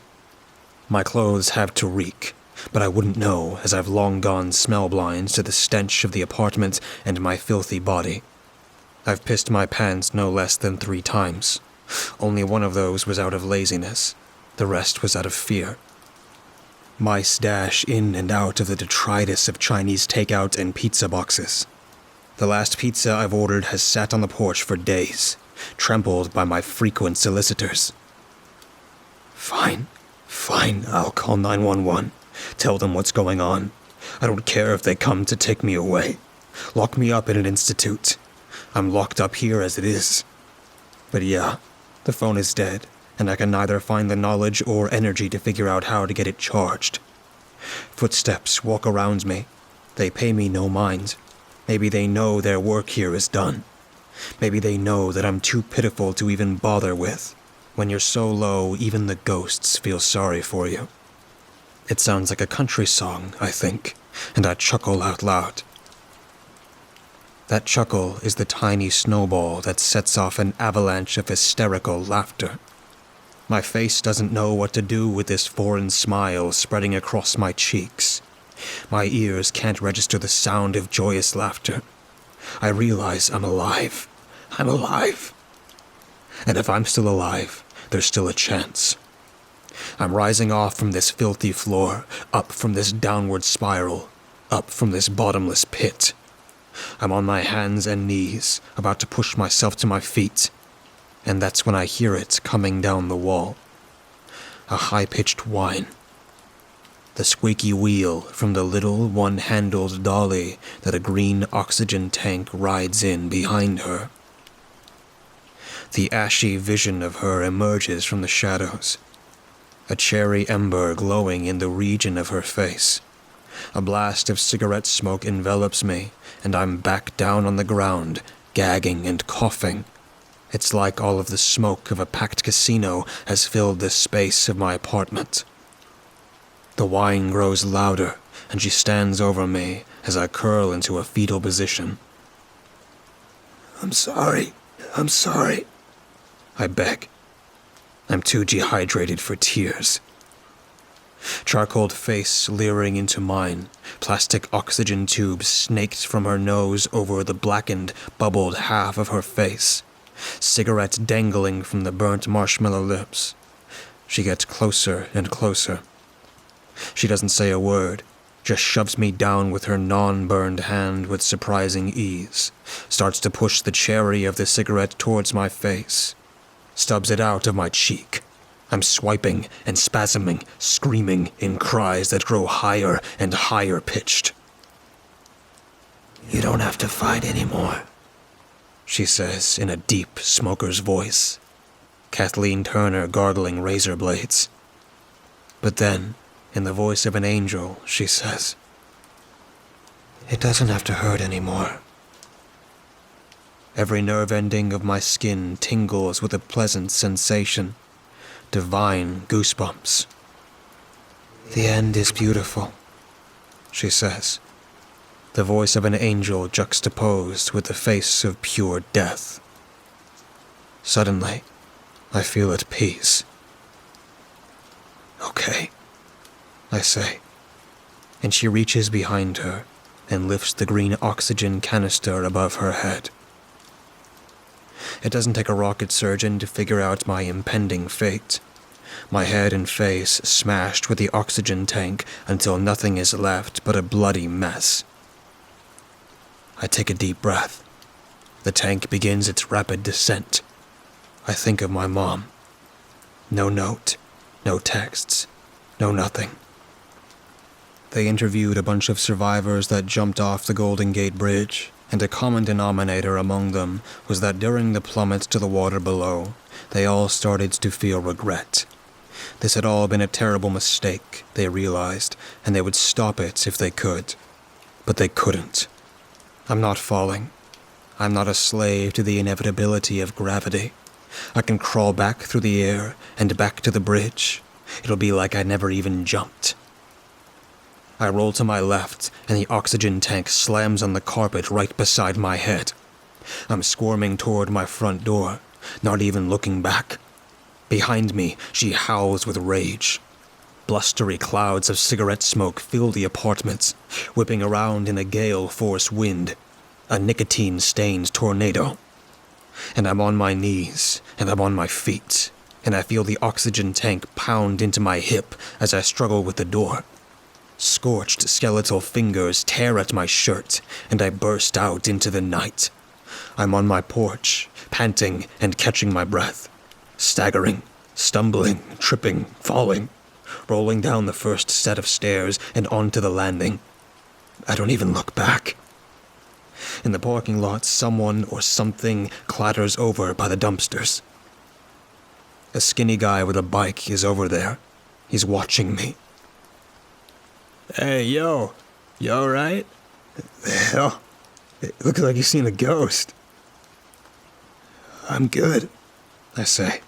My clothes have to reek, but I wouldn't know as I've long gone smell blind to the stench of the apartment and my filthy body. I've pissed my pants no less than 3 times. Only one of those was out of laziness. The rest was out of fear. Mice dash in and out of the detritus of Chinese takeout and pizza boxes. The last pizza I've ordered has sat on the porch for days, trampled by my frequent solicitors. Fine, I'll call 911. Tell them what's going on. I don't care if they come to take me away. Lock me up in an institute. I'm locked up here as it is. But yeah, the phone is dead, and I can neither find the knowledge or energy to figure out how to get it charged. Footsteps walk around me. They pay me no mind. Maybe they know their work here is done. Maybe they know that I'm too pitiful to even bother with. When you're so low, even the ghosts feel sorry for you. It sounds like a country song, I think, and I chuckle out loud. That chuckle is the tiny snowball that sets off an avalanche of hysterical laughter. My face doesn't know what to do with this foreign smile spreading across my cheeks. My ears can't register the sound of joyous laughter. I realize I'm alive. I'm alive. And if I'm still alive, there's still a chance. I'm rising off from this filthy floor, up from this downward spiral, up from this bottomless pit. I'm on my hands and knees, about to push myself to my feet, and that's when I hear it coming down the wall. A high-pitched whine. The squeaky wheel from the little one-handled dolly that a green oxygen tank rides in behind her. The ashy vision of her emerges from the shadows. A cherry ember glowing in the region of her face. A blast of cigarette smoke envelops me, and I'm back down on the ground, gagging and coughing. It's like all of the smoke of a packed casino has filled the space of my apartment. The whine grows louder, and she stands over me as I curl into a fetal position. I'm sorry, I beg. I'm too dehydrated for tears. Charcoaled face leering into mine, plastic oxygen tubes snaked from her nose over the blackened, bubbled half of her face, cigarette dangling from the burnt marshmallow lips. She gets closer and closer. She doesn't say a word, just shoves me down with her non-burned hand with surprising ease, starts to push the cherry of the cigarette towards my face, stubs it out of my cheek. I'm swiping and spasming, screaming in cries that grow higher and higher pitched. You don't have to fight anymore, she says in a deep smoker's voice. Kathleen Turner gargling razor blades. But then, in the voice of an angel, she says, "It doesn't have to hurt anymore." Every nerve ending of my skin tingles with a pleasant sensation, divine goosebumps. "The end is beautiful," she says, the voice of an angel juxtaposed with the face of pure death. Suddenly, I feel at peace. "Okay," I say, and she reaches behind her and lifts the green oxygen canister above her head. It doesn't take a rocket surgeon to figure out my impending fate. My head and face smashed with the oxygen tank until nothing is left but a bloody mess. I take a deep breath. The tank begins its rapid descent. I think of my mom. No note, no texts, no nothing. They interviewed a bunch of survivors that jumped off the Golden Gate Bridge, and a common denominator among them was that during the plummet to the water below, they all started to feel regret. This had all been a terrible mistake, they realized, and they would stop it if they could. But they couldn't. I'm not falling. I'm not a slave to the inevitability of gravity. I can crawl back through the air and back to the bridge. It'll be like I never even jumped. I roll to my left, and the oxygen tank slams on the carpet right beside my head. I'm squirming toward my front door, not even looking back. Behind me, she howls with rage. Blustery clouds of cigarette smoke fill the apartments, whipping around in a gale-force wind, a nicotine-stained tornado. And I'm on my knees, and I'm on my feet, and I feel the oxygen tank pound into my hip as I struggle with the door. Scorched skeletal fingers tear at my shirt, and I burst out into the night. I'm on my porch, panting and catching my breath, staggering, stumbling, tripping, falling, rolling down the first set of stairs and onto the landing. I don't even look back. In the parking lot, someone or something clatters over by the dumpsters. A skinny guy with a bike is over there. He's watching me. Hey, yo, you alright? The hell? It looks like you've seen a ghost. I'm good, I say.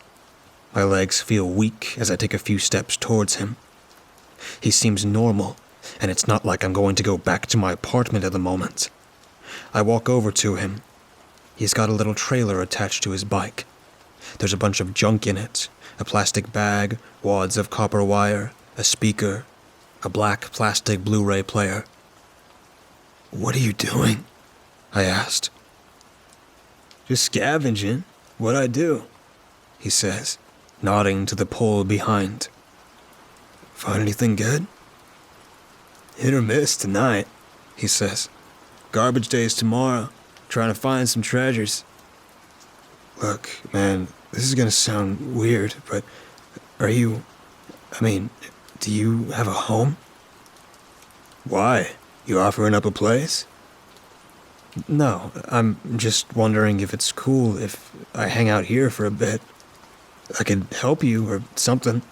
My legs feel weak as I take a few steps towards him. He seems normal, and it's not like I'm going to go back to my apartment at the moment. I walk over to him. He's got a little trailer attached to his bike. There's a bunch of junk in it, a plastic bag, wads of copper wire, a speaker, a black plastic Blu-ray player. What are you doing? I asked. Just scavenging. What'd I do? He says, nodding to the pole behind. Find anything good? Hit or miss tonight, he says. Garbage day's tomorrow. Trying to find some treasures. Look, man, this is gonna sound weird, but do you have a home? Why? You offering up a place? No, I'm just wondering if it's cool if I hang out here for a bit. I could help you or something.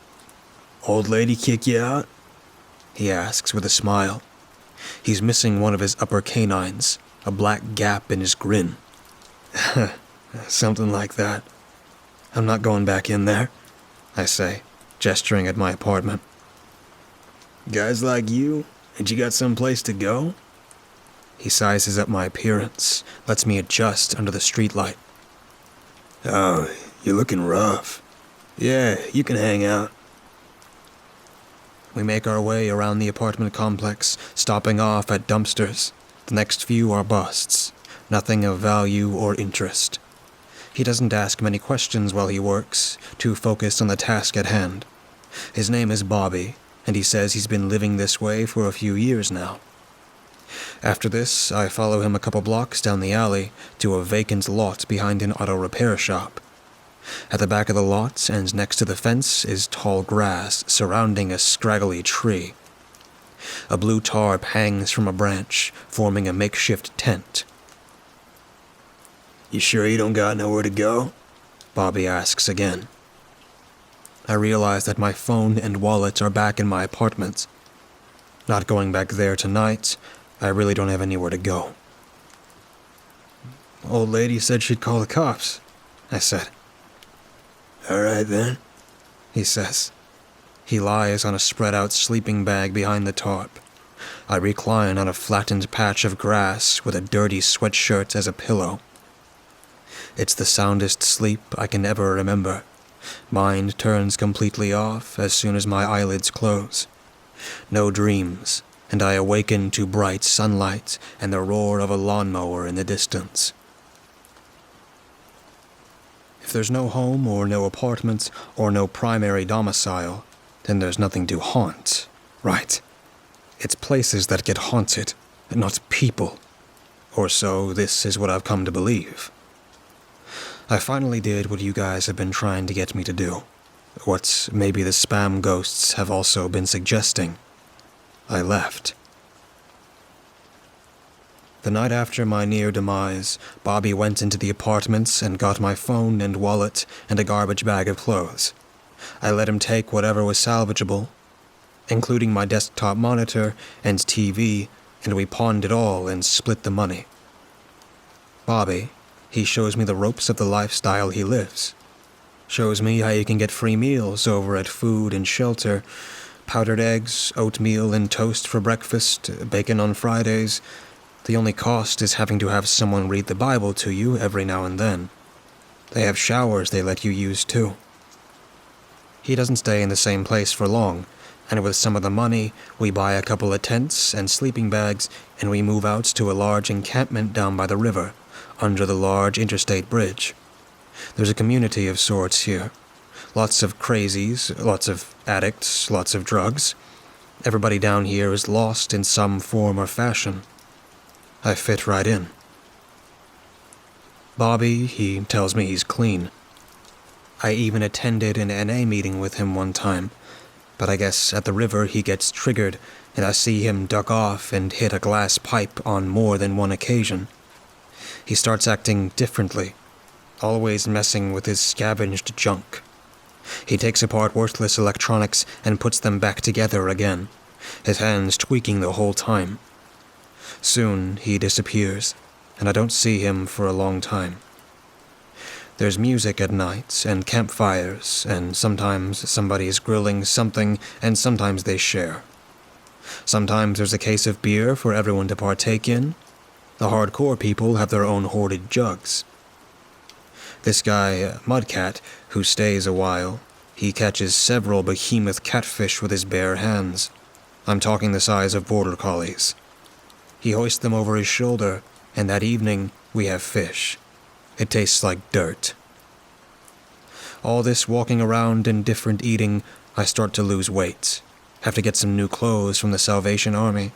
Old lady kick you out? He asks with a smile. He's missing one of his upper canines, a black gap in his grin. Something like that. I'm not going back in there, I say, gesturing at my apartment. Guys like you, and you got some place to go? He sizes up my appearance, lets me adjust under the streetlight. Oh, you're looking rough. Yeah, you can hang out. We make our way around the apartment complex, stopping off at dumpsters. The next few are busts, nothing of value or interest. He doesn't ask many questions while he works, too focused on the task at hand. His name is Bobby, and he says he's been living this way for a few years now. After this, I follow him a couple blocks down the alley to a vacant lot behind an auto repair shop. At the back of the lot and next to the fence is tall grass surrounding a scraggly tree. A blue tarp hangs from a branch, forming a makeshift tent. You sure you don't got nowhere to go? Bobby asks again. I realize that my phone and wallet are back in my apartment. Not going back there tonight, I really don't have anywhere to go. Old lady said she'd call the cops, I said. All right then, He says. He lies on a spread-out sleeping bag behind the tarp. I recline on a flattened patch of grass with a dirty sweatshirt as a pillow. It's the soundest sleep I can ever remember. Mind turns completely off as soon as my eyelids close. No dreams, and I awaken to bright sunlight and the roar of a lawnmower in the distance. If there's no home or no apartment or no primary domicile, then there's nothing to haunt, right? It's places that get haunted, not people. Or so this is what I've come to believe. I finally did what you guys have been trying to get me to do. What maybe the spam ghosts have also been suggesting. I left. The night after my near demise, Bobby went into the apartment and got my phone and wallet and a garbage bag of clothes. I let him take whatever was salvageable, including my desktop monitor and TV, and we pawned it all and split the money. Bobby, he shows me the ropes of the lifestyle he lives. Shows me how you can get free meals over at Food and Shelter, powdered eggs, oatmeal and toast for breakfast, bacon on Fridays. The only cost is having to have someone read the Bible to you every now and then. They have showers they let you use too. He doesn't stay in the same place for long, and with some of the money, we buy a couple of tents and sleeping bags, and we move out to a large encampment down by the river, under the large interstate bridge. There's a community of sorts here. Lots of crazies, lots of addicts, lots of drugs. Everybody down here is lost in some form or fashion. I fit right in. Bobby, he tells me he's clean. I even attended an NA meeting with him one time, but I guess at the river he gets triggered, and I see him duck off and hit a glass pipe on more than one occasion. He starts acting differently, always messing with his scavenged junk. He takes apart worthless electronics and puts them back together again, his hands tweaking the whole time. Soon he disappears, and I don't see him for a long time. There's music at night, and campfires, and sometimes somebody is grilling something, and sometimes they share. Sometimes there's a case of beer for everyone to partake in. The hardcore people have their own hoarded jugs. This guy, Mudcat, who stays a while, he catches several behemoth catfish with his bare hands. I'm talking the size of border collies. He hoists them over his shoulder, and that evening we have fish. It tastes like dirt. All this walking around and different eating, I start to lose weight. Have to get some new clothes from the Salvation Army.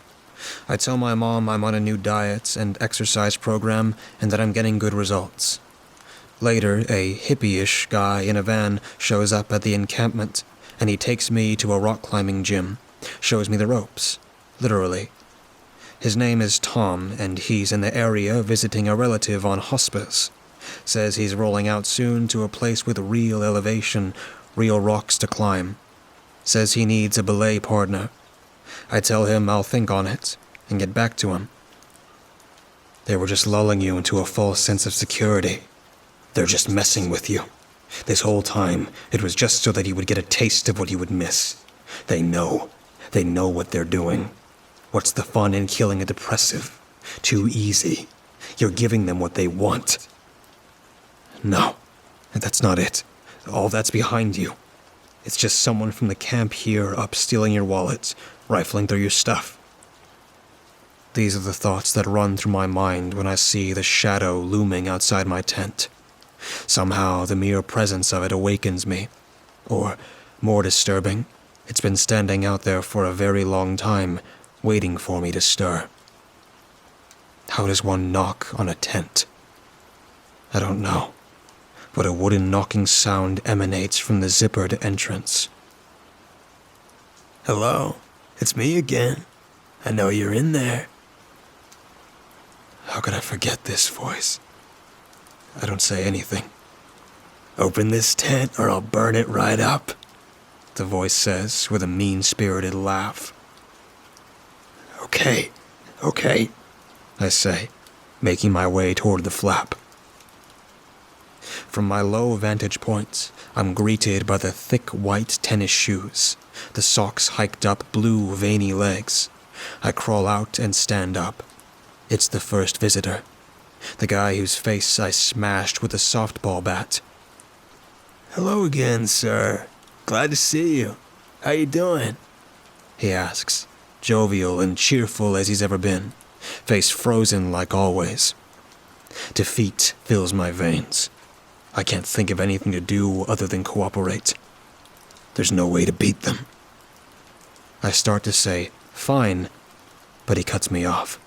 I tell my mom I'm on a new diet and exercise program and that I'm getting good results. Later, a hippie-ish guy in a van shows up at the encampment, and he takes me to a rock climbing gym, shows me the ropes, literally. His name is Tom, and he's in the area visiting a relative on hospice. Says he's rolling out soon to a place with real elevation, real rocks to climb. Says he needs a belay partner. I tell him I'll think on it and get back to him. They were just lulling you into a false sense of security. They're just messing with you. This whole time, it was just so that you would get a taste of what you would miss. They know. They know what they're doing. What's the fun in killing a depressive? Too easy. You're giving them what they want. No, that's not it. All that's behind you. It's just someone from the camp here up stealing your wallet, rifling through your stuff. These are the thoughts that run through my mind when I see the shadow looming outside my tent. Somehow the mere presence of it awakens me. Or, more disturbing, it's been standing out there for a very long time, waiting for me to stir. How does one knock on a tent? I don't know. but a wooden knocking sound emanates from the zippered entrance. Hello, it's me again. I know you're in there. How could I forget this voice? I don't say anything. Open this tent or I'll burn it right up, The voice says with a mean-spirited laugh. Okay, I say, making my way toward the flap. From my low vantage point, I'm greeted by the thick white tennis shoes, the socks hiked up blue veiny legs. I crawl out and stand up. It's the first visitor, the guy whose face I smashed with a softball bat. Hello again, sir. Glad to see you. How you doing? He asks, jovial and cheerful as he's ever been, face frozen like always. Defeat fills my veins. I can't think of anything to do other than cooperate. There's no way to beat them. I start to say, fine, but he cuts me off.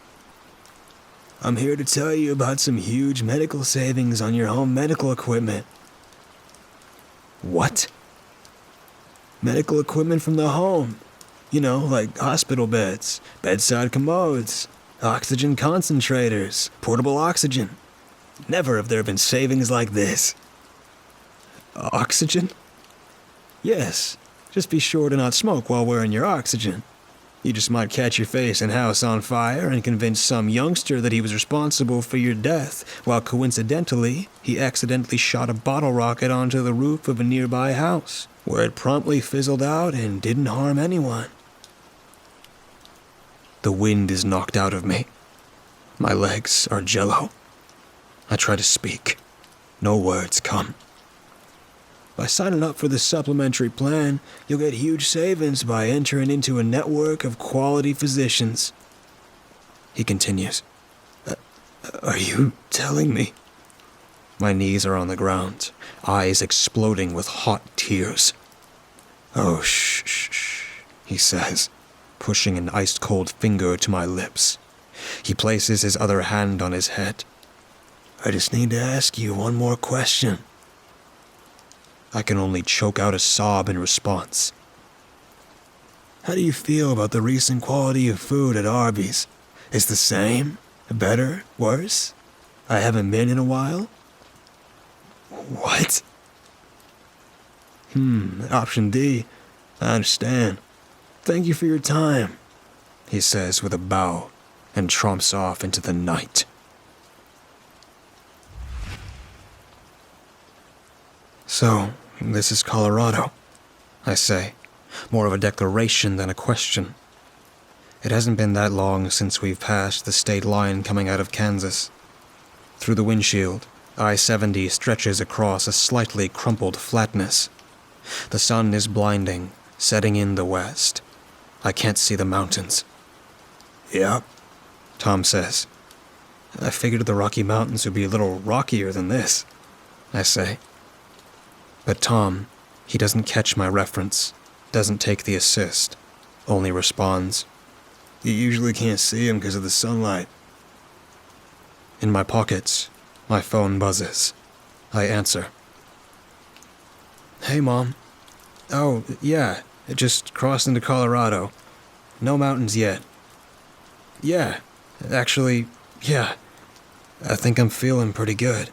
I'm here to tell you about some huge medical savings on your home medical equipment. What? Medical equipment from the home. You know, like hospital beds, bedside commodes, oxygen concentrators, portable oxygen. Never have there been savings like this. Oxygen? Yes, just be sure to not smoke while wearing your oxygen. You just might catch your face and house on fire and convince some youngster that he was responsible for your death, while coincidentally, he accidentally shot a bottle rocket onto the roof of a nearby house, where it promptly fizzled out and didn't harm anyone. The wind is knocked out of me. My legs are jello. I try to speak. No words come. By signing up for the supplementary plan, you'll get huge savings by entering into a network of quality physicians. He continues. Are you telling me? My knees are on the ground, eyes exploding with hot tears. Oh, shh, he says, pushing an ice-cold finger to my lips. He places his other hand on his head. I just need to ask you one more question. I can only choke out a sob in response. How do you feel about the recent quality of food at Arby's? Is the same? Better? Worse? I haven't been in a while? What? Option D. I understand. Thank you for your time, he says with a bow and tromps off into the night. So, this is Colorado, I say, more of a declaration than a question. It hasn't been that long since we've passed the state line coming out of Kansas. Through the windshield, I-70 stretches across a slightly crumpled flatness. The sun is blinding, setting in the west. I can't see the mountains. Yep, Tom says. I figured the Rocky Mountains would be a little rockier than this, I say. But Tom, he doesn't catch my reference, doesn't take the assist, only responds. You usually can't see him because of the sunlight. In my pockets, my phone buzzes. I answer. Hey, Mom. Oh, yeah, it just crossed into Colorado. No mountains yet. Yeah, actually, yeah. I think I'm feeling pretty good.